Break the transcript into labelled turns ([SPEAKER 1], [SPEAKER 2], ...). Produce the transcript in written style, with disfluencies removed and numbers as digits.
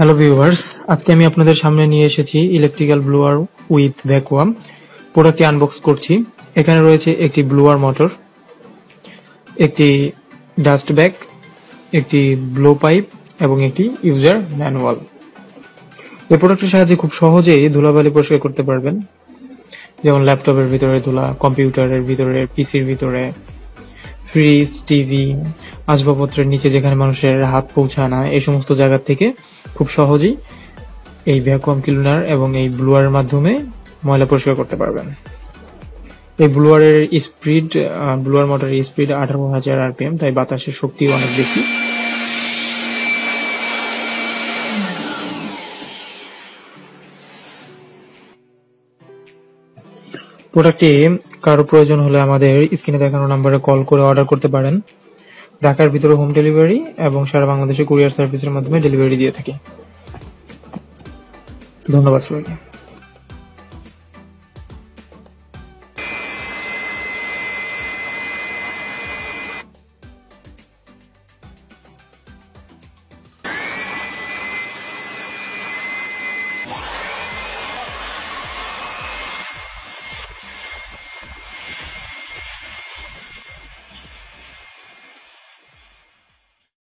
[SPEAKER 1] Hello viewers, আজকে আমি আপনাদের সামনে নিয়ে এসেছি ইলেকট্রিক্যাল ব্লোয়ার উইথ ভ্যাকুয়াম। প্রোডাক্টটি আনবক্স করছি। এখানে রয়েছে একটি ব্লোয়ার মোটর, একটি ডাস্ট ব্যাগ, একটি ব্লো পাইপ এবং একটি ইউজার ম্যানুয়াল। এই প্রোডাক্টের সাহায্যে খুব সহজেই ধুলাবালি পরিষ্কার করতে পারবেন, যেমন ল্যাপটপের ভিতরে ধুলা, কম্পিউটারের ভিতরে, পিসির ভিতরে, ফ্রিজ, টিভি, আসবাবপত্রের নিচে যেখানে মানুষের হাত পৌঁছায় না, এই সমস্ত জায়গা থেকে খুব সহজেই এই ভ্যাকুয়াম ক্লিনার এবং এই ব্লোয়ারের মাধ্যমে ময়লা পরিষ্কার করতে পারবেন। এই ব্লোয়ার মোটরের স্পিড 18,000 RPM, তাই বাতাসের শক্তিও অনেক বেশি। প্রোডাক্টটি কারো প্রয়োজন হলে আমাদের স্ক্রিনে দেখানো নম্বরে কল করে অর্ডার করতে পারেন। ঢাকার ভিতরে হোম ডেলিভারি এবং সারা বাংলাদেশে কুরিয়ার সার্ভিসের মাধ্যমে ডেলিভারি দিয়ে থাকি। ধন্যবাদ সবাইকে।